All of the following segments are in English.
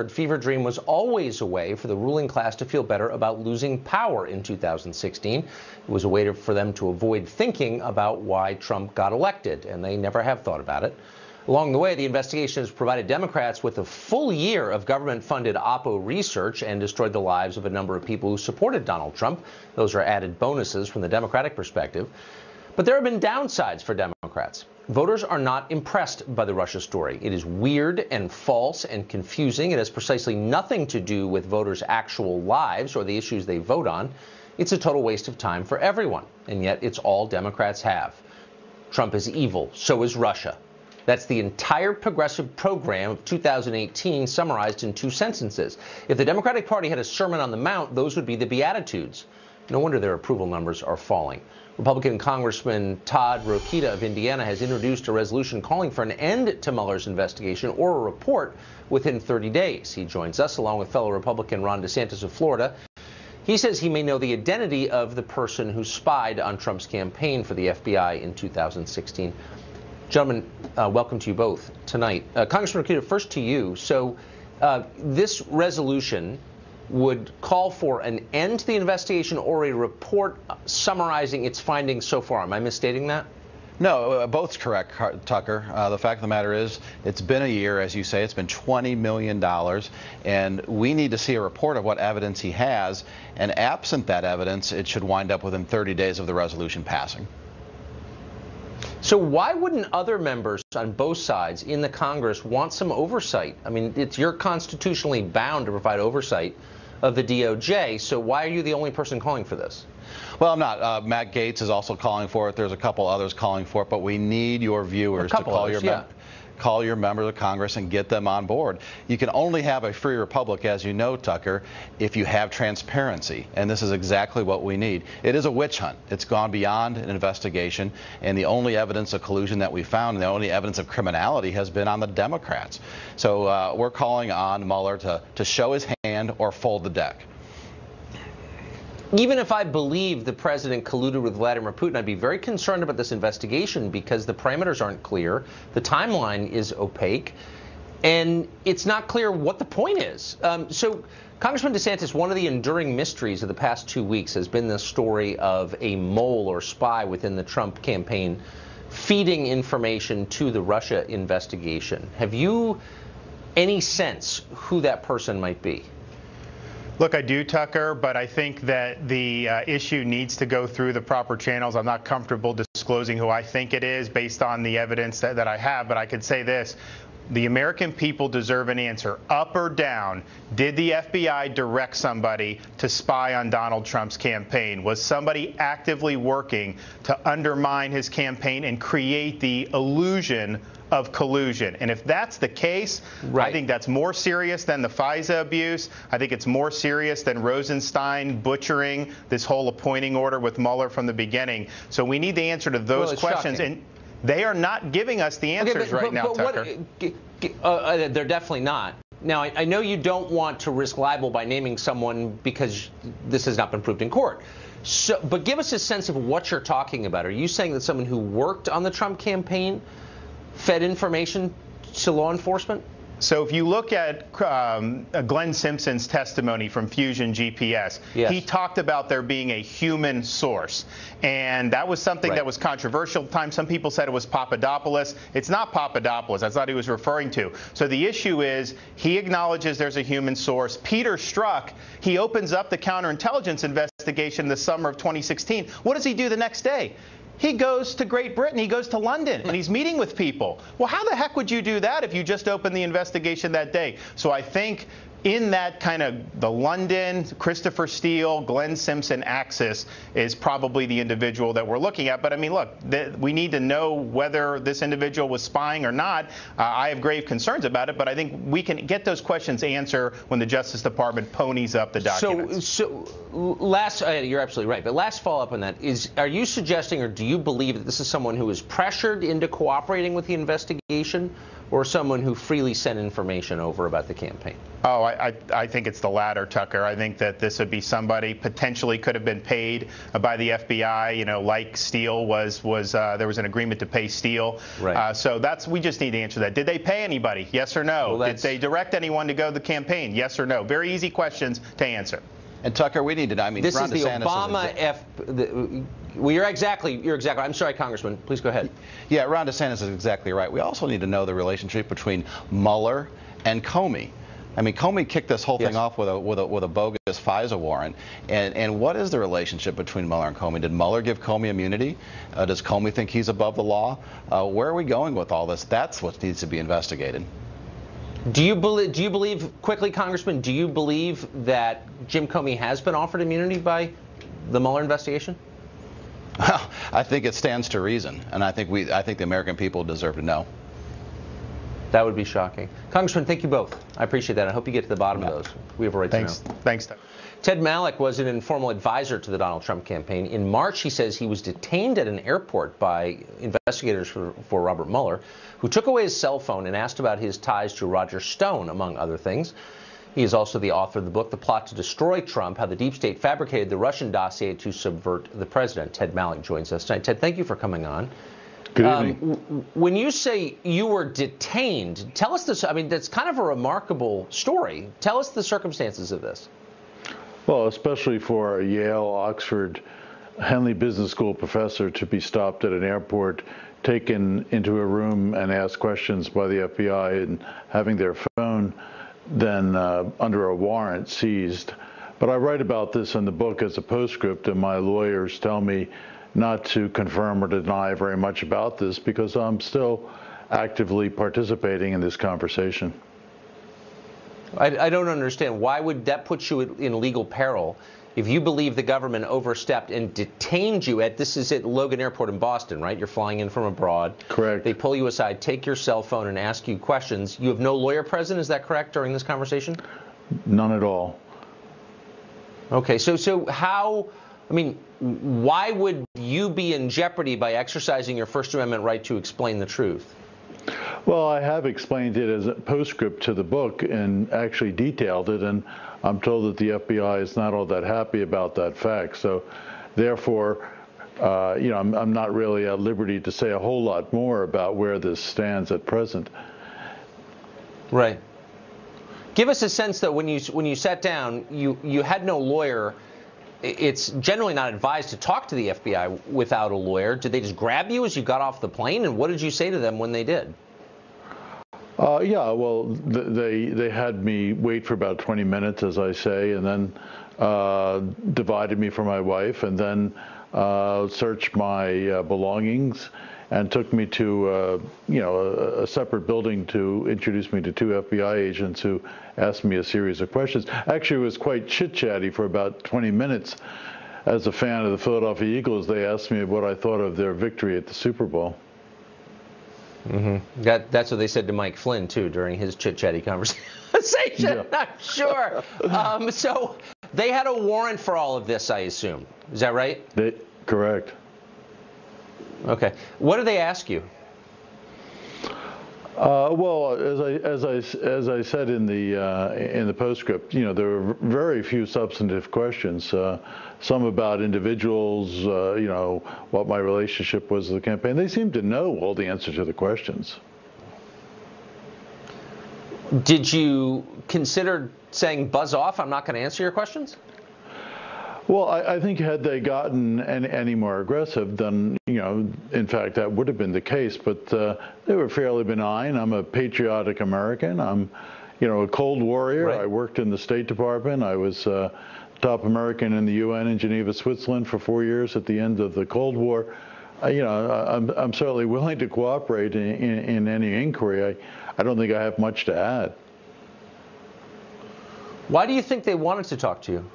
fever dream was always a way for the ruling class to feel better about losing power in 2016. It was a way for them to avoid thinking about why Trump got elected, and they never have thought about it. Along the way, the investigation has provided Democrats with a full year of government-funded Oppo research and destroyed the lives of a number of people who supported Donald Trump. Those are added bonuses from the Democratic perspective. But there have been downsides for Democrats. Voters are not impressed by the Russia story. It is weird and false and confusing. It has precisely nothing to do with voters' actual lives or the issues they vote on. It's a total waste of time for everyone, and yet it's all Democrats have. Trump is evil, so is Russia. That's the entire progressive program of 2018 summarized in 2 sentences. If the Democratic Party had a Sermon on the Mount, those would be the Beatitudes. No wonder their approval numbers are falling. Republican Congressman Todd Rokita of Indiana has introduced a resolution calling for an end to Mueller's investigation or a report within 30 days. He joins us along with fellow Republican Ron DeSantis of Florida. He says he may know the identity of the person who spied on Trump's campaign for the FBI in 2016. Gentlemen, welcome to you both tonight. Congressman Rokita, first to you. So this resolution would call for an end to the investigation or a report summarizing its findings so far. Am I misstating that? No, both's correct, Tucker. The fact of the matter is, it's been a year, as you say. It's been $20 million, and we need to see a report of what evidence he has. And absent that evidence, it should wind up within 30 days of the resolution passing. So why wouldn't other members on both sides in the Congress want some oversight? I mean, you're constitutionally bound to provide oversight of the DOJ, so why are you the only person calling for this? Well, I'm not. Matt Gaetz is also calling for it. There's a couple others calling for it, but we need your viewers to call your members of Congress and get them on board. You can only have a free republic, as you know, Tucker, if you have transparency, and this is exactly what we need. It is a witch hunt. It's gone beyond an investigation, and the only evidence of collusion that we found, and the only evidence of criminality, has been on the Democrats. So we're calling on Mueller to show his hand or fold the deck. Even if I believe the president colluded with Vladimir Putin, I'd be very concerned about this investigation because the parameters aren't clear, the timeline is opaque, and it's not clear what the point is. So, Congressman DeSantis, one of the enduring mysteries of the past 2 weeks has been the story of a mole or spy within the Trump campaign feeding information to the Russia investigation. Have you any sense who that person might be? Look, I do, Tucker, but I think that the issue needs to go through the proper channels. I'm not comfortable disclosing who I think it is based on the evidence that I have, but I could say this. The American people deserve an answer, up or down. Did the FBI direct somebody to spy on Donald Trump's campaign? Was somebody actively working to undermine his campaign and create the illusion of collusion? And if that's the case, I think that's more serious than the FISA abuse. I think it's more serious than Rosenstein butchering this whole appointing order with Mueller from the beginning. So we need the answer to those questions. Shocking. And they are not giving us the answers now, Tucker. They're definitely not. Now, I know you don't want to risk libel by naming someone because this has not been proved in court. So, but give us a sense of what you're talking about. Are you saying that someone who worked on the Trump campaign fed information to law enforcement? So if you look at Glenn Simpson's testimony from Fusion GPS, he talked about there being a human source. And that was something that was controversial at the time. Some people said it was Papadopoulos. It's not Papadopoulos. That's not who he was referring to. So the issue is he acknowledges there's a human source. Peter Strzok, he opens up the counterintelligence investigation the summer of 2016. What does he do the next day? He goes to Great Britain, he goes to London, and he's meeting with people. Well, how the heck would you do that if you just opened the investigation that day? So I think in that kind of the London, Christopher Steele, Glenn Simpson axis is probably the individual that we're looking at. But I mean, look, we need to know whether this individual was spying or not. I have grave concerns about it, but I think we can get those questions answered when the Justice Department ponies up the documents. You're absolutely right. But last follow-up on that is, are you suggesting or do you believe that this is someone who was pressured into cooperating with the investigation? or someone who freely sent information over about the campaign? Oh, I think it's the latter, Tucker. I think that this would be somebody potentially could have been paid by the FBI. You know, like Steele was there was an agreement to pay Steele. Right. So we just need to answer that. Did they pay anybody? Yes or no? Did they direct anyone to go to the campaign? Yes or no? Very easy questions to answer. And Tucker, we need to. I mean, this Ron is the DeSantis Obama well, you're exactly. I'm sorry, Congressman. Please go ahead. Yeah, Ron DeSantis is exactly right. We also need to know the relationship between Mueller and Comey. I mean, Comey kicked this whole thing off with a bogus FISA warrant. And what is the relationship between Mueller and Comey? Did Mueller give Comey immunity? Does Comey think he's above the law? Where are we going with all this? That's what needs to be investigated. Do you believe, quickly, Congressman, do you believe that Jim Comey has been offered immunity by the Mueller investigation? I think it stands to reason, and I think the American people deserve to know. That would be shocking. Congressman, thank you both. I appreciate that. I hope you get to the bottom of those. We have a right to know. Thanks, Ted. Ted Malek was an informal advisor to the Donald Trump campaign. In March, he says he was detained at an airport by investigators for Robert Mueller, who took away his cell phone and asked about his ties to Roger Stone, among other things. He is also the author of the book, The Plot to Destroy Trump, How the Deep State Fabricated the Russian Dossier to Subvert the President. Ted Malek joins us tonight. Ted, thank you for coming on. Good evening. When you say you were detained, tell us this. I mean, that's kind of a remarkable story. Tell us the circumstances of this. Well, especially for a Yale, Oxford, Henley Business School professor to be stopped at an airport, taken into a room and asked questions by the FBI and having their phone then under a warrant seized. But I write about this in the book as a postscript, and my lawyers tell me not to confirm or deny very much about this because I'm still actively participating in this conversation. I don't understand. Why would that put you in legal peril if you believe the government overstepped and detained you at, this is at Logan Airport in Boston, right? You're flying in from abroad. Correct. They pull you aside, take your cell phone, and ask you questions. You have no lawyer present, is that correct, during this conversation? None at all. Okay, so how, I mean, why would you be in jeopardy by exercising your First Amendment right to explain the truth? Well, I have explained it as a postscript to the book and actually detailed it, and I'm told that the FBI is not all that happy about that fact. So, therefore, I'm not really at liberty to say a whole lot more about where this stands at present. Right. Give us a sense, though, when you sat down, you had no lawyer. It's generally not advised to talk to the FBI without a lawyer. Did they just grab you as you got off the plane? And what did you say to them when they did? Yeah, well, they had me wait for about 20 minutes, as I say, and then divided me from my wife, and then searched my belongings and took me to a separate building to introduce me to two FBI agents who asked me a series of questions. Actually, it was quite chit-chatty for about 20 minutes. As a fan of the Philadelphia Eagles, they asked me what I thought of their victory at the Super Bowl. Mm-hmm. That's what they said to Mike Flynn, too, during his chit-chatty conversation, yeah. I'm sure. So they had a warrant for all of this, I assume. Is that right? Correct. Okay. What did they ask you? Well, as I said in the postscript, there were very few substantive questions. Some about individuals, what my relationship was to the campaign. They seemed to know all the answers to the questions. Did you consider saying buzz off? I'm not going to answer your questions? Well, I think had they gotten any more aggressive, then, in fact, that would have been the case. But they were fairly benign. I'm a patriotic American. I'm, a Cold Warrior. Right. I worked in the State Department. I was top American in the UN in Geneva, Switzerland for 4 years at the end of the Cold War. I'm certainly willing to cooperate in any inquiry. I don't think I have much to add. Why do you think they wanted to talk to you?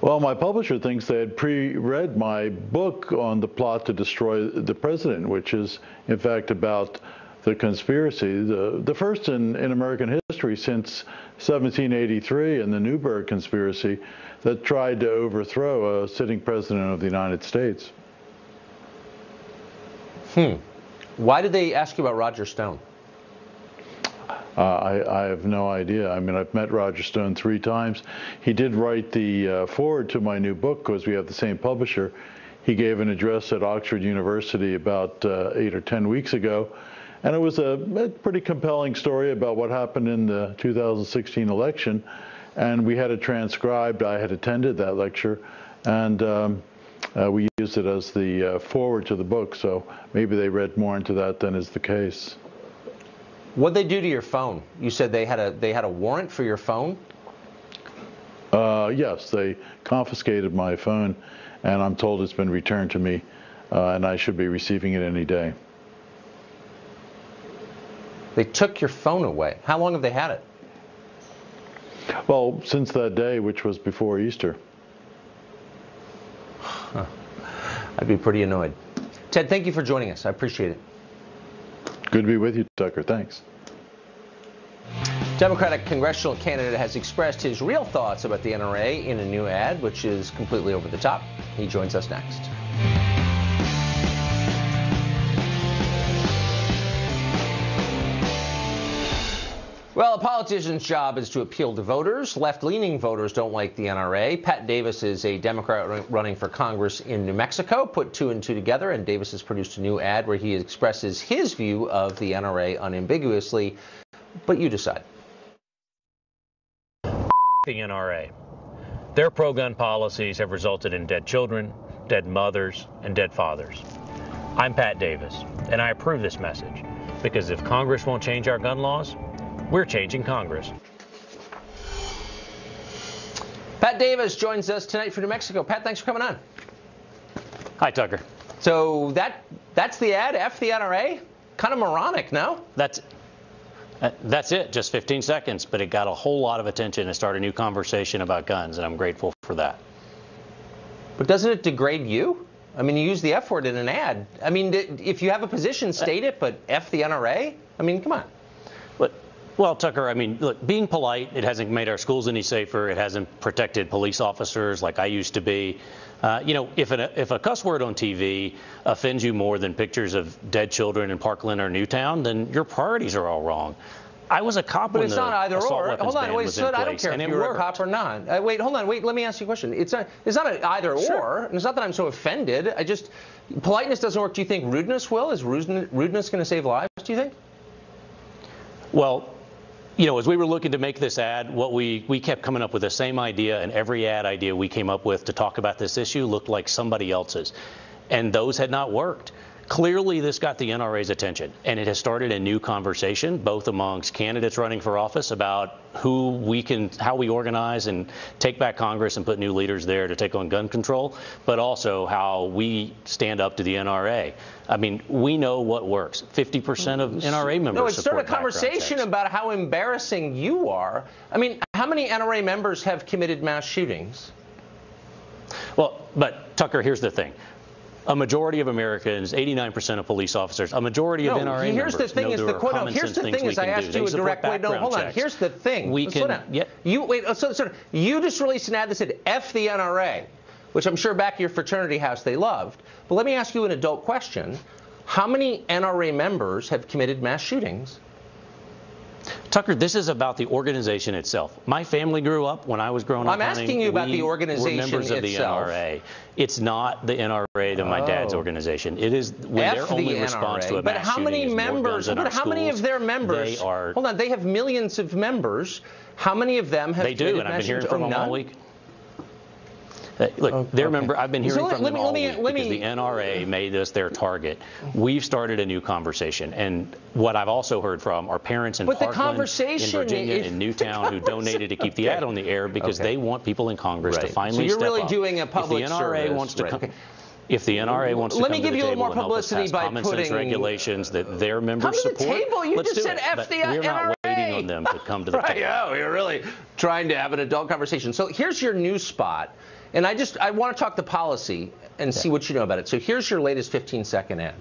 Well, my publisher thinks they had pre-read my book on the plot to destroy the president, which is, in fact, about the conspiracy, the first in American history since 1783 and the Newburgh conspiracy that tried to overthrow a sitting president of the United States. Why did they ask you about Roger Stone? I have no idea. I mean, I've met Roger Stone 3 times. He did write the foreword to my new book because we have the same publisher. He gave an address at Oxford University about 8 or 10 weeks ago, and it was a pretty compelling story about what happened in the 2016 election, and we had it transcribed. I had attended that lecture, and we used it as the foreword to the book, so maybe they read more into that than is the case. What'd they do to your phone? You said they had a warrant for your phone? Yes, they confiscated my phone, and I'm told it's been returned to me, and I should be receiving it any day. They took your phone away. How long have they had it? Well, since that day, which was before Easter. Huh. I'd be pretty annoyed. Ted, thank you for joining us. I appreciate it. Good to be with you, Tucker. Thanks. Democratic congressional candidate has expressed his real thoughts about the NRA in a new ad, which is completely over the top. He joins us next. Well, a politician's job is to appeal to voters. Left-leaning voters don't like the NRA. Pat Davis is a Democrat running for Congress in New Mexico. Put 2 and 2 together, and Davis has produced a new ad where he expresses his view of the NRA unambiguously. But you decide. The NRA. Their pro-gun policies have resulted in dead children, dead mothers, and dead fathers. I'm Pat Davis, and I approve this message because if Congress won't change our gun laws, we're changing Congress. Pat Davis joins us tonight from New Mexico. Pat, thanks for coming on. Hi, Tucker. So that's the ad, F the NRA? Kind of moronic, no? That's it, just 15 seconds, but it got a whole lot of attention and started a new conversation about guns, and I'm grateful for that. But doesn't it degrade you? I mean, you use the F word in an ad. I mean, if you have a position, state it, but F the NRA? I mean, come on. Well, Tucker, I mean, look, being polite, it hasn't made our schools any safer. It hasn't protected police officers like I used to be. You know, if a cuss word on TV offends you more than pictures of dead children in Parkland or Newtown, then your priorities are all wrong. I was a cop when the assault weapons ban was in place, hold on, wait, so I don't care if you were a cop or not. Wait, hold on, wait, let me ask you a question. It's not an either or, and it's not that I'm so offended. Politeness doesn't work. Do you think rudeness will? Is rudeness going to save lives, do you think? Well, you know, as we were looking to make this ad, what we kept coming up with the same idea, and every ad idea we came up with to talk about this issue looked like somebody else's. And those had not worked. Clearly, this got the NRA's attention, and it has started a new conversation, both amongst candidates running for office about how we organize and take back Congress and put new leaders there to take on gun control, but also how we stand up to the NRA. I mean, we know what works. 50% of NRA members No, it started a support conversation about how embarrassing you are. I mean, how many NRA members have committed mass shootings? Well, but Tucker, here's the thing. A majority of Americans, 89% of police officers, a majority of NRA members know there are common sense things we can do. They support background checks. Here's the thing. You just released an ad that said F the NRA, which I'm sure back at your fraternity house they loved. But let me ask you an adult question. How many NRA members have committed mass shootings? Tucker, this is about the organization itself. My family grew up when I was growing up. I'm asking you about the organization itself. We're members of the NRA. It's not the NRA than my dad's organization. It is when their only response to a mass shooting is more guns in our schools. But how many of their members? Hold on, they have millions of members. How many of them have committed mass shootings? They do, and I've been hearing from them all week. Look, I've been hearing from them all week because the NRA made us their target. We've started a new conversation, and what I've also heard from are parents in Parkland, in Virginia, in Newtown who donated to keep the ad on the air because they want people in Congress to finally step up. So you're really doing a public service. If the NRA wants to come to the table and help us pass common sense regulations that their members support, let's do it. We're not waiting on them to come to the table. Oh, you're really trying to have an adult conversation. So here's your new spot. And I want to talk the policy and see what you know about it. So here's your latest 15-second ad.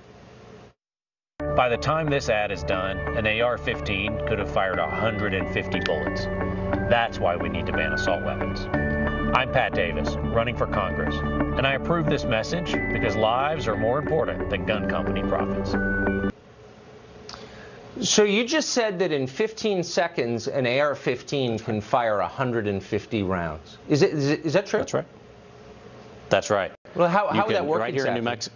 By the time this ad is done, an AR-15 could have fired 150 bullets. That's why we need to ban assault weapons. I'm Pat Davis, running for Congress, and I approve this message because lives are more important than gun company profits. So you just said that in 15 seconds, an AR-15 can fire 150 rounds. Is that true? That's right. That's right. Well, how would that work right exactly? Here in New Mexico.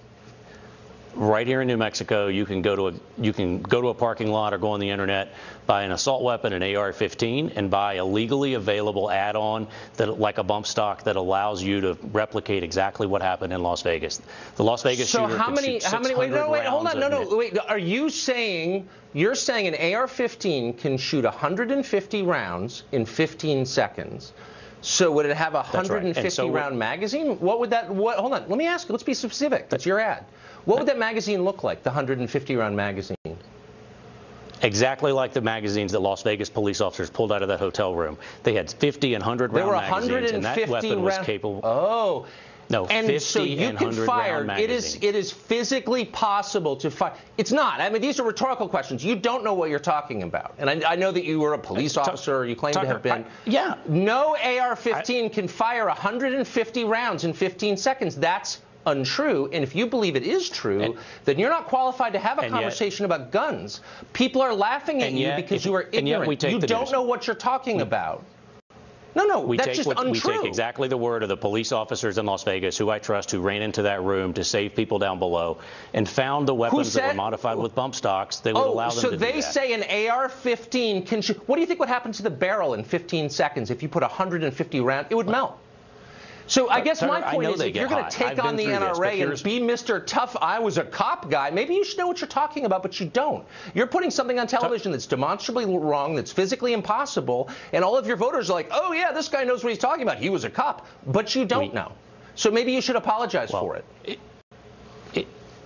Right here in New Mexico, you can go to a parking lot or go on the internet, buy an assault weapon, an AR-15, and buy a legally available add-on that, like a bump stock, that allows you to replicate exactly what happened in Las Vegas. The Las Vegas shooter how many? Wait, hold on. Wait. Are you saying you're saying an AR-15 can shoot 150 rounds in 15 seconds? So would it have a 150 round magazine? What would that? Hold on. Let me ask you. Let's be specific. That's your ad. What would that magazine look like, the 150-round magazine? Exactly like the magazines that Las Vegas police officers pulled out of that hotel room. They had 50 and 100-round magazines, and that weapon was capable. Oh. No, and 50 so you can fire. It is physically possible to fire. It's not. I mean, these are rhetorical questions. You don't know what you're talking about. And I know that you were a police officer. You claim to have been. Yeah. No AR-15 can fire 150 rounds in 15 seconds. That's untrue, and if you believe it is true, then you're not qualified to have a conversation about guns. People are laughing at you because you are ignorant. You don't know what you're talking about. No, that's just untrue. We take exactly the word of the police officers in Las Vegas, who I trust, who ran into that room to save people down below, and found the weapons that were modified with bump stocks. They would allow them to do that. So they say an AR-15 can shoot. What do you think would happen to the barrel in 15 seconds if you put 150 rounds? It would melt. So I guess my point is, if you're going to take on the NRA and be Mr. Tough, I was a cop guy, maybe you should know what you're talking about, but you don't. You're putting something on television that's demonstrably wrong, that's physically impossible, and all of your voters are like, oh, yeah, this guy knows what he's talking about. He was a cop. But you don't know. So maybe you should apologize for it.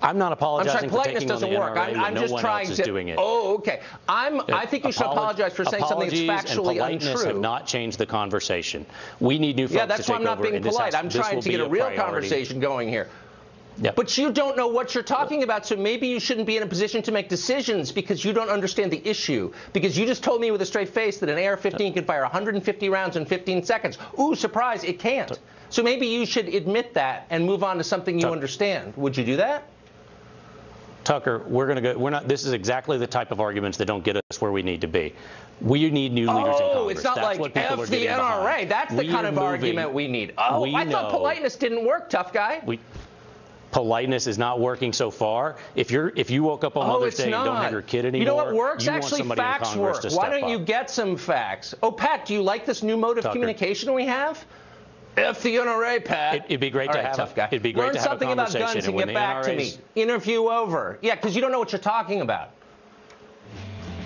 I'm not apologizing for taking on the NRA. I'm just trying to. Doing it. Oh, okay. I think you should apologize for saying something that's factually untrue. Have not changed the conversation. We need new folks to take over. Yeah, that's why I'm not being polite. I'm trying to get a real conversation going here. Yep. But you don't know what you're talking about, so maybe you shouldn't be in a position to make decisions because you don't understand the issue. Because you just told me with a straight face that an AR-15 can fire 150 rounds in 15 seconds. Ooh, surprise, it can't. So maybe you should admit that and move on to something you understand. Would you do that? Tucker, this is exactly the type of arguments that don't get us where we need to be. We need new leaders in Congress. Oh, it's not That's like F the NRA. That's the kind of argument we need. Oh, I thought politeness didn't work, tough guy. Politeness is not working so far. If you woke up on Mother's Day and don't have your kid anymore, you know what works? Actually, facts work. Why don't you get some facts? Oh, Pat, do you like this new mode of communication we have? F the NRA, Pat. It'd be great to have tough guy. It'd be great Learn to have something a about guns and get back to me. Interview over. Yeah, because you don't know what you're talking about.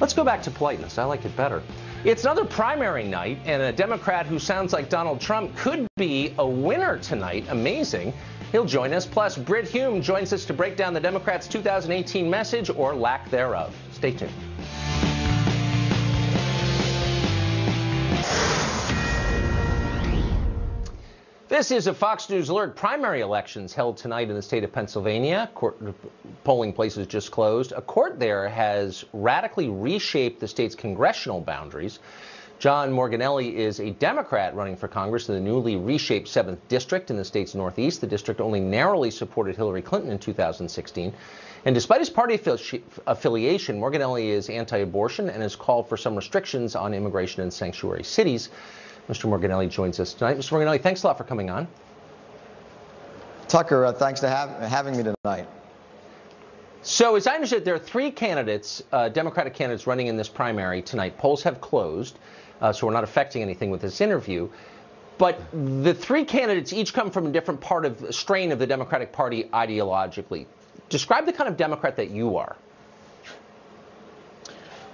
Let's go back to politeness. I like it better. It's another primary night, and a Democrat who sounds like Donald Trump could be a winner tonight. Amazing. He'll join us. Plus, Britt Hume joins us to break down the Democrats' 2018 message or lack thereof. Stay tuned. This is a Fox News Alert. Primary elections held tonight in the state of Pennsylvania. Polling places just closed. A court there has radically reshaped the state's congressional boundaries. John Morganelli is a Democrat running for Congress in the newly reshaped 7th District in the state's northeast. The district only narrowly supported Hillary Clinton in 2016. And despite his party affiliation, Morganelli is anti-abortion and has called for some restrictions on immigration in sanctuary cities. Mr. Morganelli joins us tonight. Mr. Morganelli, thanks a lot for coming on. Tucker, thanks for having me tonight. So as I understand, there are 3 candidates, Democratic candidates running in this primary tonight. Polls have closed, so we're not affecting anything with this interview. But the 3 candidates each come from a different strain of the Democratic Party ideologically. Describe the kind of Democrat that you are.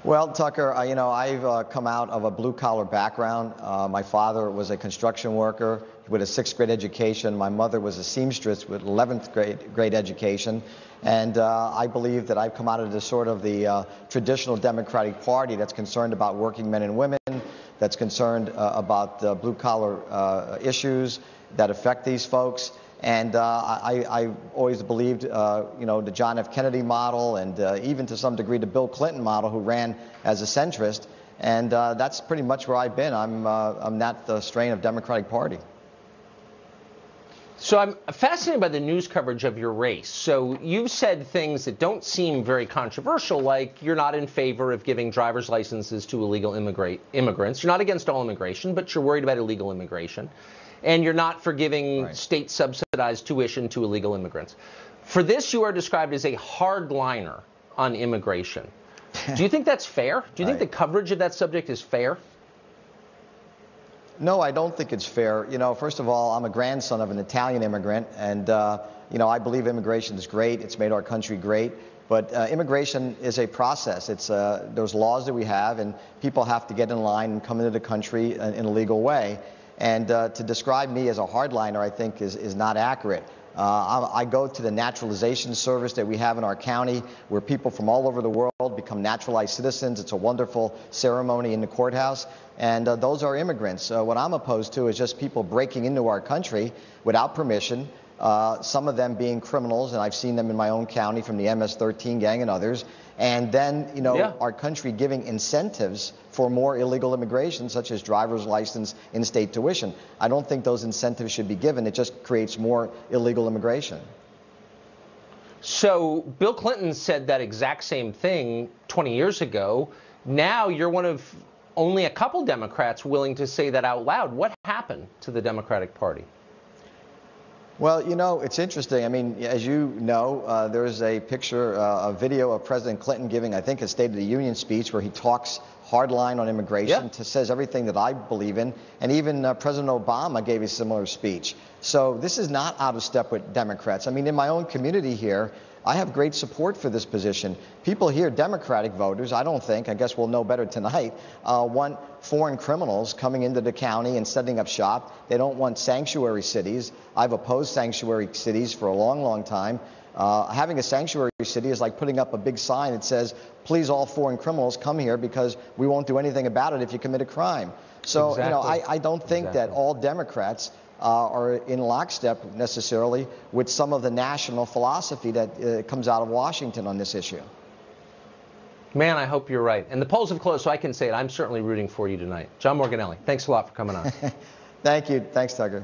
Well, Tucker, I've come out of a blue-collar background. My father was a construction worker with a 6th grade education. My mother was a seamstress with 11th grade education. And I believe that I've come out of the traditional Democratic Party that's concerned about working men and women, that's concerned about blue-collar issues that affect these folks. And I always believed, the John F. Kennedy model and even to some degree the Bill Clinton model, who ran as a centrist. And that's pretty much where I've been. I'm not the strain of Democratic Party. So I'm fascinated by the news coverage of your race. So you've said things that don't seem very controversial, like you're not in favor of giving driver's licenses to illegal immigrants. You're not against all immigration, but you're worried about illegal immigration. And you're not for giving state-subsidized tuition to illegal immigrants. For this, you are described as a hardliner on immigration. Do you think that's fair? Do you think the coverage of that subject is fair? No, I don't think it's fair. You know, first of all, I'm a grandson of an Italian immigrant, and, you know, I believe immigration is great. It's made our country great. But immigration is a process. It's those laws that we have, and people have to get in line and come into the country in a legal way. And to describe me as a hardliner, I think, is not accurate. I go to the naturalization service that we have in our county, where people from all over the world become naturalized citizens. It's a wonderful ceremony in the courthouse, and those are immigrants. What I'm opposed to is just people breaking into our country without permission, some of them being criminals, and I've seen them in my own county from the MS-13 gang and others, and then, you know, our country giving incentives for more illegal immigration, such as driver's license, in-state tuition. I don't think those incentives should be given. It just creates more illegal immigration. So Bill Clinton said that exact same thing 20 years ago. Now you're one of only a couple Democrats willing to say that out loud. What happened to the Democratic Party? Well, you know, it's interesting. I mean, as you know, there's a picture, a video of President Clinton giving, I think, a State of the Union speech where he talks hardline on immigration, says everything that I believe in, and even President Obama gave a similar speech. So this is not out of step with Democrats. I mean, in my own community here, I have great support for this position. People here, Democratic voters, I don't think, I guess we'll know better tonight, want foreign criminals coming into the county and setting up shop. They don't want sanctuary cities. I've opposed sanctuary cities for a long, long time. Having a sanctuary city is like putting up a big sign that says, please, all foreign criminals come here because we won't do anything about it if you commit a crime. So, you know, I don't think that all Democrats are in lockstep necessarily with some of the national philosophy that comes out of Washington on this issue. Man, I hope you're right. And the polls have closed, so I can say it. I'm certainly rooting for you tonight. John Morganelli, thanks a lot for coming on. Thank you. Thanks, Tucker.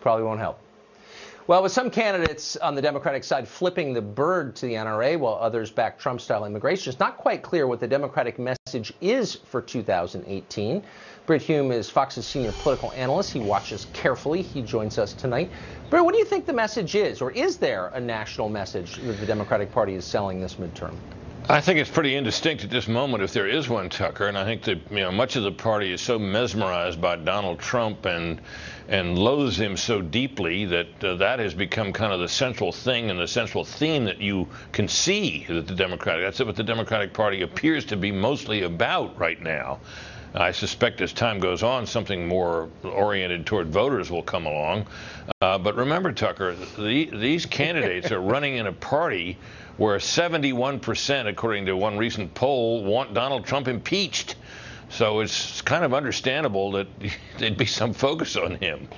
Probably won't help. Well, with some candidates on the Democratic side flipping the bird to the NRA while others back Trump-style immigration, it's not quite clear what the Democratic message is for 2018. Britt Hume is Fox's senior political analyst. He watches carefully. He joins us tonight. Britt, what do you think the message is, or is there a national message that the Democratic Party is selling this midterm? I think it's pretty indistinct at this moment, if there is one, Tucker. And I think that much of the party is so mesmerized by Donald Trump and loathes him so deeply that that has become kind of the central thing and the central theme that you can see that that's what the Democratic Party appears to be mostly about right now. I suspect as time goes on, something more oriented toward voters will come along. But remember, Tucker, these candidates are running in a party where 71%, according to one recent poll, want Donald Trump impeached. So it's kind of understandable that there'd be some focus on him.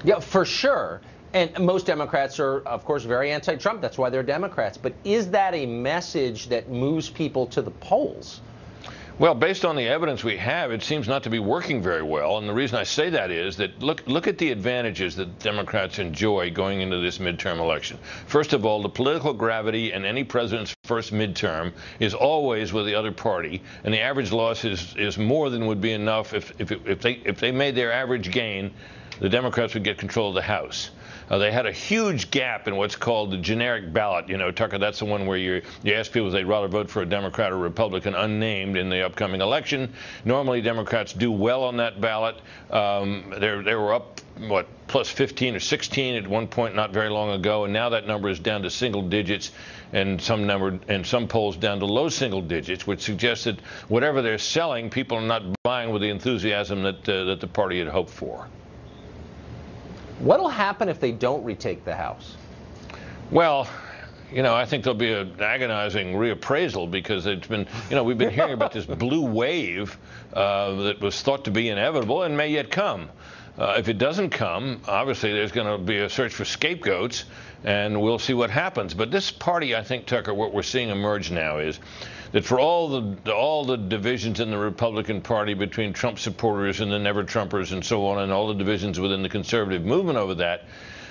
Yeah, for sure. And most Democrats are, of course, very anti-Trump. That's why they're Democrats. But is that a message that moves people to the polls? Well, based on the evidence we have, it seems not to be working very well. And the reason I say that is that look at the advantages that Democrats enjoy going into this midterm election. First of all, the political gravity in any president's first midterm is always with the other party, and the average loss is more than would be enough if they made their average gain. The Democrats would get control of the House. They had a huge gap in what's called the generic ballot. You know, Tucker, that's the one where you ask people if they'd rather vote for a Democrat or Republican unnamed in the upcoming election. Normally, Democrats do well on that ballot. They were up, what, plus 15 or 16 at one point not very long ago, and now that number is down to single digits, and some polls down to low single digits, which suggests that whatever they're selling, people are not buying with the enthusiasm that the party had hoped for. What'll happen if they don't retake the House? Well, you know, I think there'll be an agonizing reappraisal because it's been, you know, we've been hearing about this blue wave that was thought to be inevitable and may yet come. If it doesn't come, obviously there's going to be a search for scapegoats, and we'll see what happens. But this party, I think, Tucker, what we're seeing emerge now is that for all the divisions in the Republican Party between Trump supporters and the never-Trumpers and so on, and all the divisions within the conservative movement over that,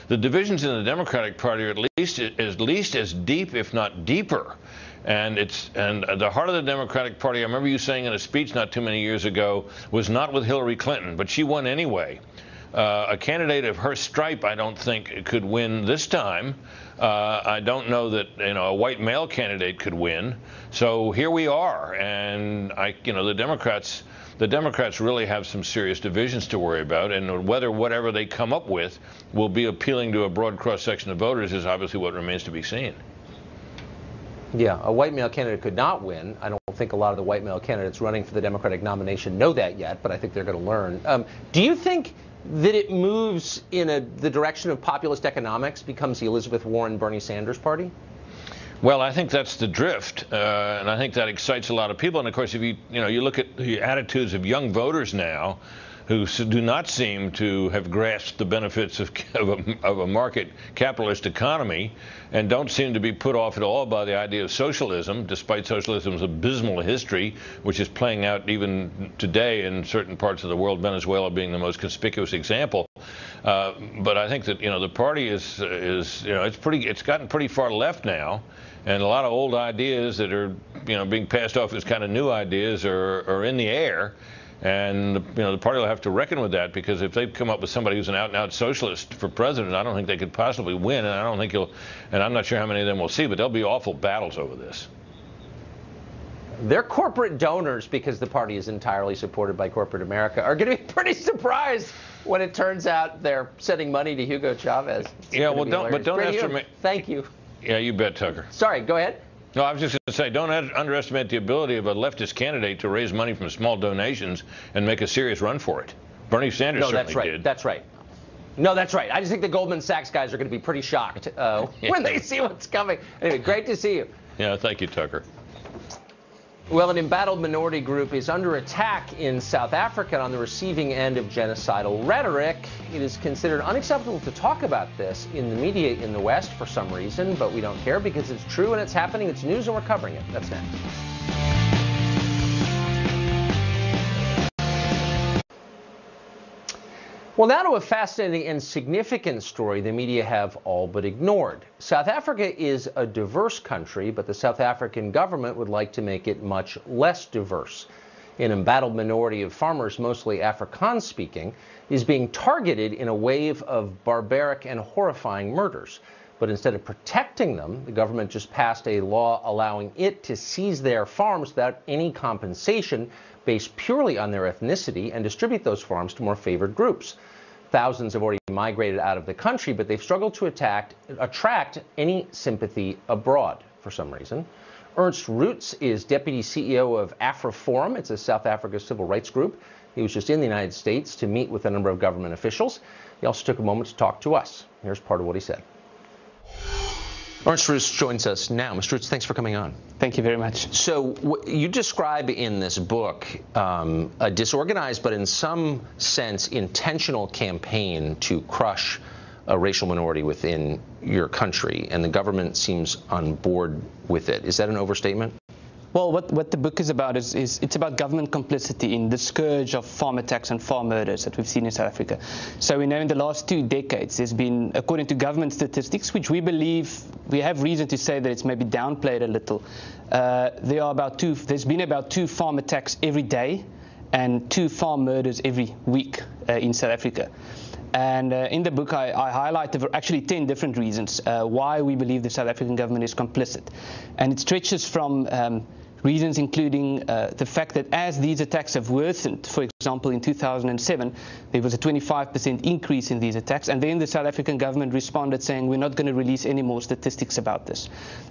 the divisions in the Democratic Party are at least as deep, if not deeper. And the heart of the Democratic Party, I remember you saying in a speech not too many years ago, was not with Hillary Clinton, but she won anyway. A candidate of her stripe, I don't think, could win this time. I don't know that a white male candidate could win. So here we are, and the Democrats really have some serious divisions to worry about, and whether whatever they come up with will be appealing to a broad cross-section of voters is obviously what remains to be seen. Yeah, a white male candidate could not win. I don't think a lot of the white male candidates running for the Democratic nomination know that yet, but I think they're going to learn. Do you think that it moves in the direction of populist economics, becomes the Elizabeth Warren, Bernie Sanders party? Well, I think that's the drift, and I think that excites a lot of people. And of course, if you look at the attitudes of young voters now, who do not seem to have grasped the benefits of a market capitalist economy, and don't seem to be put off at all by the idea of socialism, despite socialism's abysmal history, which is playing out even today in certain parts of the world, Venezuela being the most conspicuous example. But I think that the party it's gotten pretty far left now, and a lot of old ideas that are being passed off as kind of new ideas are in the air. And the party will have to reckon with that, because if they come up with somebody who's an out-and-out socialist for president, I don't think they could possibly win, and I don't think and I'm not sure how many of them we'll see, but there'll be awful battles over this. Their corporate donors, because the party is entirely supported by corporate America, are going to be pretty surprised when it turns out they're sending money to Hugo Chavez. Don't estimate. Thank you. Yeah, you bet, Tucker. Sorry, go ahead. No, I was just going to say, don't underestimate the ability of a leftist candidate to raise money from small donations and make a serious run for it. Bernie Sanders certainly did. That's right. No, that's right. I just think the Goldman Sachs guys are going to be pretty shocked when they see what's coming. Anyway, great to see you. Yeah, thank you, Tucker. Well, an embattled minority group is under attack in South Africa on the receiving end of genocidal rhetoric. It is considered unacceptable to talk about this in the media in the West for some reason, but we don't care because it's true and it's happening. It's news and we're covering it. That's next. Well, now to a fascinating and significant story the media have all but ignored. South Africa is a diverse country, but the South African government would like to make it much less diverse. An embattled minority of farmers, mostly Afrikaans-speaking, is being targeted in a wave of barbaric and horrifying murders. But instead of protecting them, the government just passed a law allowing it to seize their farms without any compensation, based purely on their ethnicity, and distribute those farms to more favored groups. Thousands have already migrated out of the country, but they've struggled to attract any sympathy abroad for some reason. Ernst Roots is deputy CEO of AfriForum. It's a South Africa civil rights group. He was just in the United States to meet with a number of government officials. He also took a moment to talk to us. Here's part of what he said. Ernst Roots joins us now. Mr. Roots, thanks for coming on. Thank you very much. So you describe in this book a disorganized but in some sense intentional campaign to crush a racial minority within your country, and the government seems on board with it. Is that an overstatement? Well, what the book is about is it's about government complicity in the scourge of farm attacks and farm murders that we've seen in South Africa. So we know in the last 2 decades there's been, according to government statistics, which we believe we have reason to say that it's maybe downplayed a little, there's been about 2 farm attacks every day and 2 farm murders every week in South Africa. And in the book, I highlight actually 10 different reasons why we believe the South African government is complicit. And it stretches from reasons including the fact that as these attacks have worsened, for example, in 2007, there was a 25% increase in these attacks. And then the South African government responded saying, we're not going to release any more statistics about this.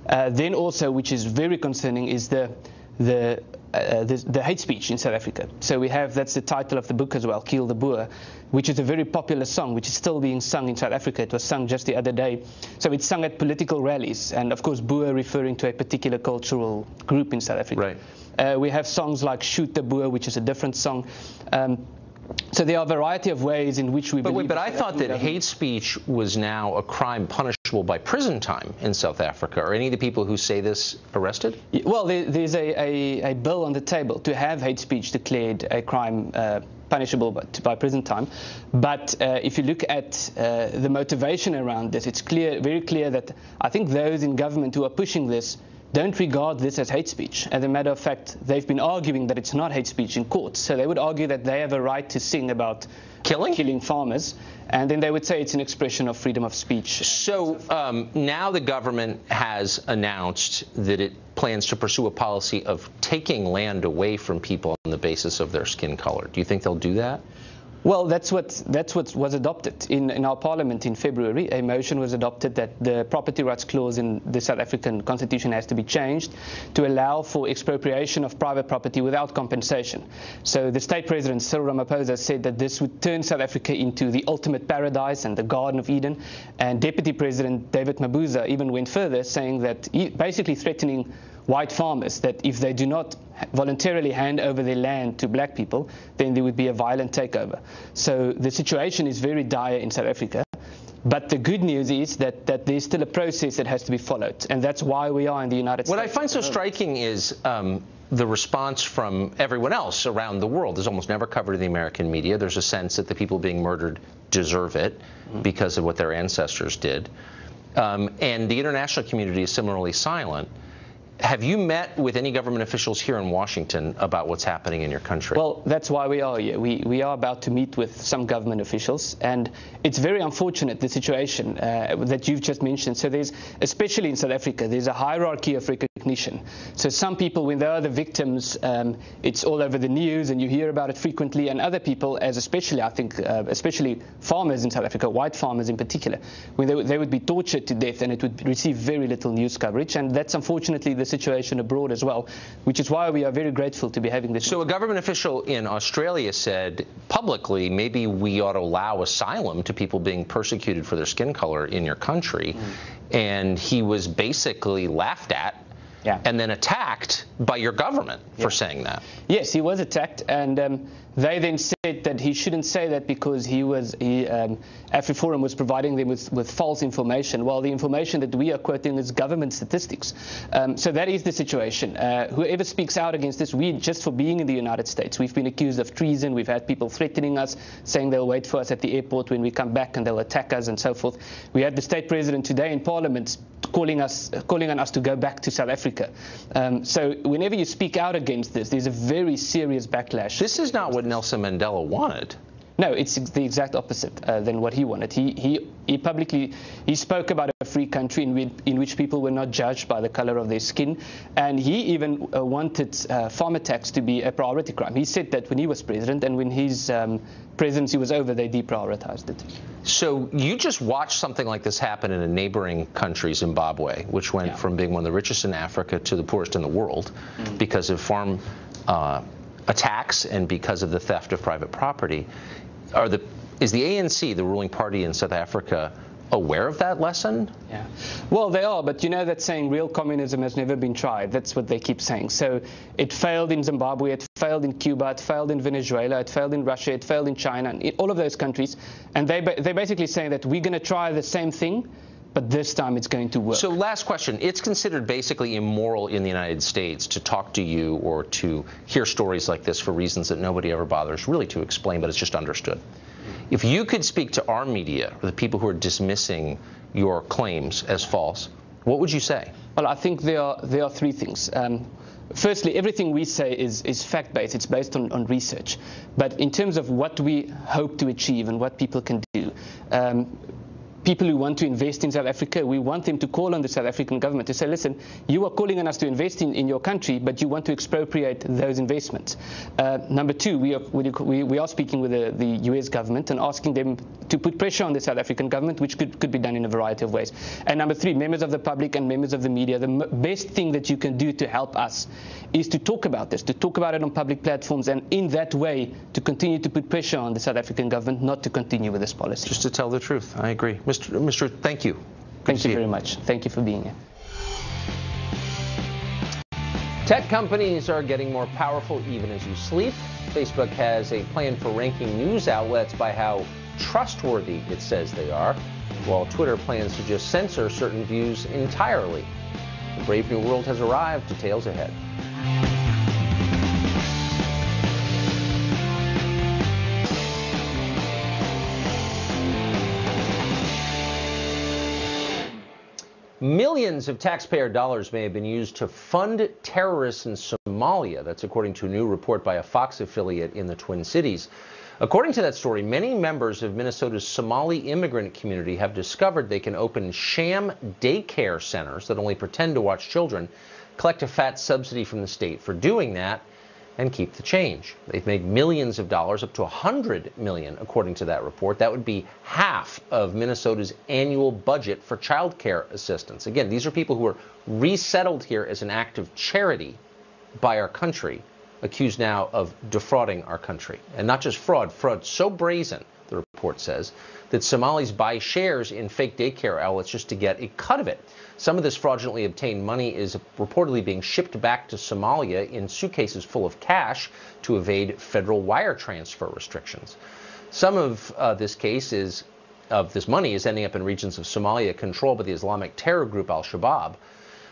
Then also, which is very concerning, is the hate speech in South Africa. So we have, that's the title of the book as well, Kill the Boer, which is a very popular song, which is still being sung in South Africa. It was sung just the other day. So it's sung at political rallies, and of course Boer referring to a particular cultural group in South Africa. Right. We have songs like Shoot the Boer, which is a different song. So there are a variety of ways in which we believe... But I thought that hate speech was now a crime punishable by prison time in South Africa. Are any of the people who say this arrested? Well, there's a bill on the table to have hate speech declared a crime punishable by prison time. But if you look at the motivation around this, it's very clear that I think those in government who are pushing this don't regard this as hate speech. As a matter of fact, they've been arguing that it's not hate speech in court. So they would argue that they have a right to sing about killing farmers, and then they would say it's an expression of freedom of speech. So now the government has announced that it plans to pursue a policy of taking land away from people on the basis of their skin color. Do you think they'll do that? Well, that's what was adopted in our parliament in February. A motion was adopted that the property rights clause in the South African constitution has to be changed to allow for expropriation of private property without compensation. So the state president, Cyril Ramaphosa, said that this would turn South Africa into the ultimate paradise and the Garden of Eden. And Deputy President David Mabuza even went further, saying that, basically threatening white farmers, that if they do not voluntarily hand over their land to black people, then there would be a violent takeover. So the situation is very dire in South Africa. But the good news is that there's still a process that has to be followed. And that's why we are in the United States. What I find so striking is the response from everyone else around the world is almost never covered in the American media. There's a sense that the people being murdered deserve it because of what their ancestors did. And the international community is similarly silent. Have you met with any government officials here in Washington about what's happening in your country? Well, that's why we are here. We are about to meet with some government officials, and it's very unfortunate, the situation that you've just mentioned. So there's, especially in South Africa, there's a hierarchy of recognition. So some people, when they are the victims, it's all over the news and you hear about it frequently, and other people, as especially, I think, especially farmers in South Africa, white farmers in particular, when they would be tortured to death and it would receive very little news coverage, and that's unfortunately the situation abroad as well, which is why we are very grateful to be having this. So a government official in Australia said publicly, maybe we ought to allow asylum to people being persecuted for their skin color in your country. And he was basically laughed at and then attacked by your government for saying that. Yes, he was attacked, and they then said that he shouldn't say that because AfriForum was providing them with false information, while the information that we are quoting is government statistics. So that is the situation. Whoever speaks out against this, just for being in the United States, we've been accused of treason. We've had people threatening us, saying they'll wait for us at the airport when we come back and they'll attack us and so forth. We had the state president today in Parliament calling on us to go back to South Africa. So whenever you speak out against this, there's a very serious backlash. This is not what Nelson Mandela wanted. No, it's the exact opposite than what he wanted. He publicly spoke about a free country in which people were not judged by the color of their skin, and he even wanted farm attacks to be a priority crime. He said that when he was president, and when his presidency was over, they deprioritized it. So you just watched something like this happen in a neighboring country, Zimbabwe, which went from being one of the richest in Africa to the poorest in the world because of farm attacks and because of the theft of private property. Is the ANC, the ruling party in South Africa, aware of that lesson? Yeah. Well, they are, but you know that saying, real communism has never been tried. That's what they keep saying. So it failed in Zimbabwe, it failed in Cuba, it failed in Venezuela, it failed in Russia, it failed in China, and all of those countries. And they're basically saying that we're going to try the same thing, but this time it's going to work. So last question. It's considered basically immoral in the United States to talk to you or to hear stories like this for reasons that nobody ever bothers really to explain, but it's just understood. If you could speak to our media, or the people who are dismissing your claims as false, what would you say? Well, I think there are three things. Firstly, everything we say is fact-based. It's based on research. But in terms of what we hope to achieve and what people can do, people who want to invest in South Africa, we want them to call on the South African government to say, listen, you are calling on us to invest in your country, but you want to expropriate those investments. Number two, we are speaking with the US government and asking them to put pressure on the South African government, which could be done in a variety of ways. And number three, members of the public and members of the media, the best thing that you can do to help us is to talk about this, to talk about it on public platforms, and in that way to continue to put pressure on the South African government not to continue with this policy. Just to tell the truth, I agree. Mr. Thank you. Thank you very much. Thank you for being here. Tech companies are getting more powerful even as you sleep. Facebook has a plan for ranking news outlets by how trustworthy it says they are, while Twitter plans to just censor certain views entirely. The brave new world has arrived. Details ahead. Millions of taxpayer dollars may have been used to fund terrorists in Somalia. That's according to a new report by a Fox affiliate in the Twin Cities. According to that story, many members of Minnesota's Somali immigrant community have discovered they can open sham daycare centers that only pretend to watch children, collect a fat subsidy from the state for doing that, and keep the change. They've made millions of dollars, up to $100 million, according to that report. That would be half of Minnesota's annual budget for child care assistance. Again, these are people who are resettled here as an act of charity by our country, accused now of defrauding our country. And not just fraud so brazen, the report says, that Somalis buy shares in fake daycare outlets just to get a cut of it. Some of this fraudulently obtained money is reportedly being shipped back to Somalia in suitcases full of cash to evade federal wire transfer restrictions. Some of this money is ending up in regions of Somalia controlled by the Islamic terror group Al-Shabaab.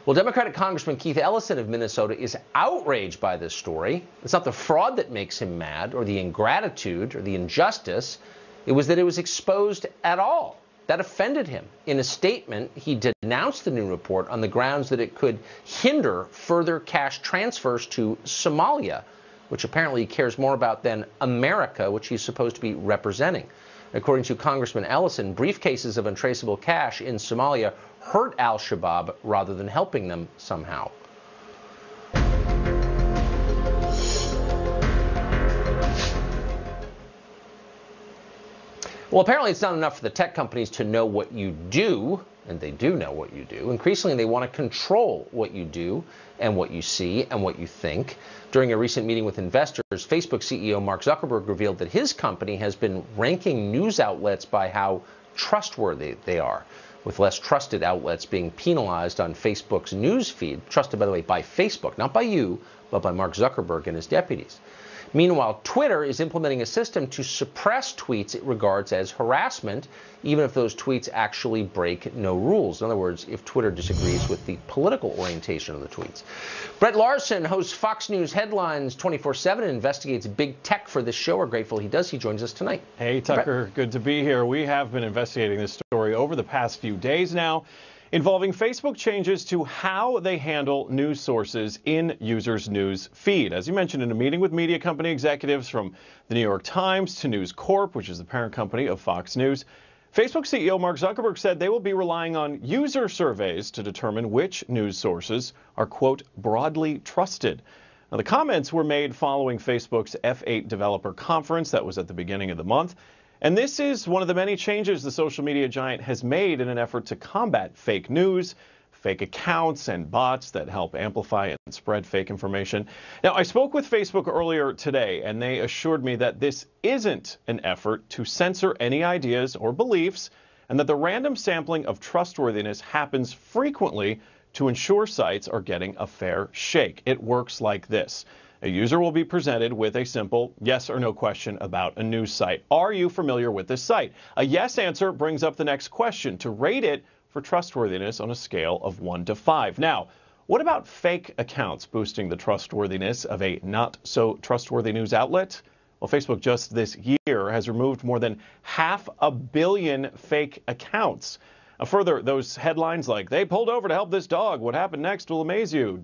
Well, Democratic Congressman Keith Ellison of Minnesota is outraged by this story. It's not the fraud that makes him mad, or the ingratitude, or the injustice. It was that it was exposed at all. That offended him. In a statement, he denounced the new report on the grounds that it could hinder further cash transfers to Somalia, which apparently he cares more about than America, which he's supposed to be representing. According to Congressman Ellison, briefcases of untraceable cash in Somalia hurt al-Shabaab rather than helping them somehow. Well, apparently it's not enough for the tech companies to know what you do, and they do know what you do. Increasingly, they want to control what you do and what you see and what you think. During a recent meeting with investors, Facebook CEO Mark Zuckerberg revealed that his company has been ranking news outlets by how trustworthy they are, with less trusted outlets being penalized on Facebook's news feed, trusted, by the way, by Facebook, not by you, but by Mark Zuckerberg and his deputies. Meanwhile, Twitter is implementing a system to suppress tweets it regards as harassment, even if those tweets actually break no rules. In other words, if Twitter disagrees with the political orientation of the tweets. Brett Larson hosts Fox News Headlines 24/7 and investigates big tech for this show. We're grateful he does. He joins us tonight. Hey, Tucker. Brett. Good to be here. We have been investigating this story over the past few days now, involving Facebook changes to how they handle news sources in users' news feed. As you mentioned, in a meeting with media company executives from the New York Times to News Corp, which is the parent company of Fox News, Facebook CEO Mark Zuckerberg said they will be relying on user surveys to determine which news sources are, quote, broadly trusted. Now, the comments were made following Facebook's F8 developer conference that was at the beginning of the month. And this is one of the many changes the social media giant has made in an effort to combat fake news, fake accounts, and bots that help amplify and spread fake information. Now, I spoke with Facebook earlier today, and they assured me that this isn't an effort to censor any ideas or beliefs, and that the random sampling of trustworthiness happens frequently to ensure sites are getting a fair shake. It works like this. A user will be presented with a simple yes or no question about a news site. Are you familiar with this site? A yes answer brings up the next question to rate it for trustworthiness on a scale of 1 to 5. Now, what about fake accounts boosting the trustworthiness of a not so trustworthy news outlet? Well, Facebook just this year has removed more than 500 million fake accounts. Further, those headlines like, they pulled over to help this dog, what happened next will amaze you, ...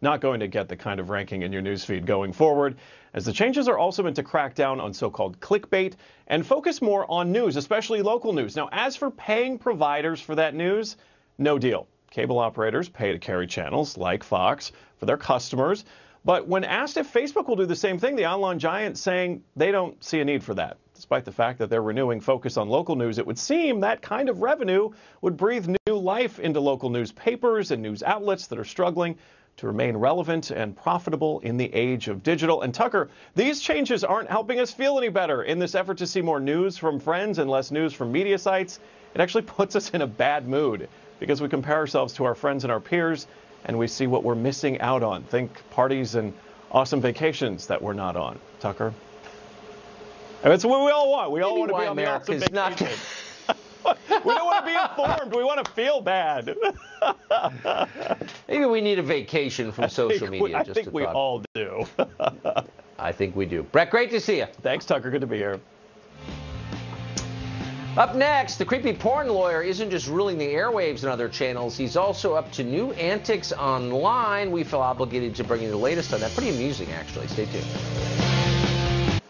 not going to get the kind of ranking in your newsfeed going forward, as the changes are also meant to crack down on so-called clickbait and focus more on news, especially local news. Now, as for paying providers for that news, no deal. Cable operators pay to carry channels like Fox for their customers. But when asked if Facebook will do the same thing, the online giant saying they don't see a need for that. Despite the fact that they're renewing focus on local news, it would seem that kind of revenue would breathe new life into local newspapers and news outlets that are struggling to remain relevant and profitable in the age of digital. And Tucker, these changes aren't helping us feel any better in this effort to see more news from friends and less news from media sites. It actually puts us in a bad mood because we compare ourselves to our friends and our peers and we see what we're missing out on. Think parties and awesome vacations that we're not on. Tucker? And that's what we all want. We all want to be on the awesome vacation. We don't want to be informed. We want to feel bad. Maybe we need a vacation from social media. I think we all do. I think we do. Brett, great to see you. Thanks, Tucker. Good to be here. Up next, the creepy porn lawyer isn't just ruling the airwaves and other channels. He's also up to new antics online. We feel obligated to bring you the latest on that. Pretty amusing, actually. Stay tuned.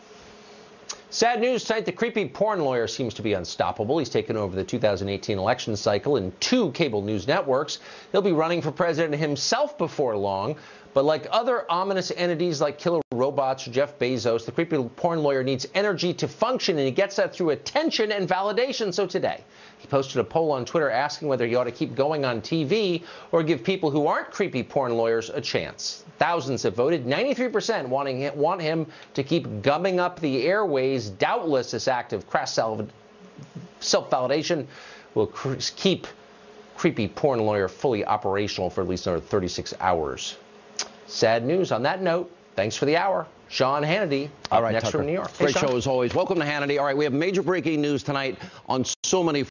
Sad news tonight, the creepy porn lawyer seems to be unstoppable. He's taken over the 2018 election cycle in 2 cable news networks. He'll be running for president himself before long. But like other ominous entities like killer robots or Jeff Bezos, the creepy porn lawyer needs energy to function, and he gets that through attention and validation. So today, he posted a poll on Twitter asking whether he ought to keep going on TV or give people who aren't creepy porn lawyers a chance. Thousands have voted. 93% want him to keep gumming up the airways. Doubtless, this act of crass self-validation will keep creepy porn lawyer fully operational for at least another 36 hours. Sad news. On that note, thanks for the hour. Sean Hannity, all right, next Tucker. from New York. Great show as always. Welcome to Hannity. All right, we have major breaking news tonight on so many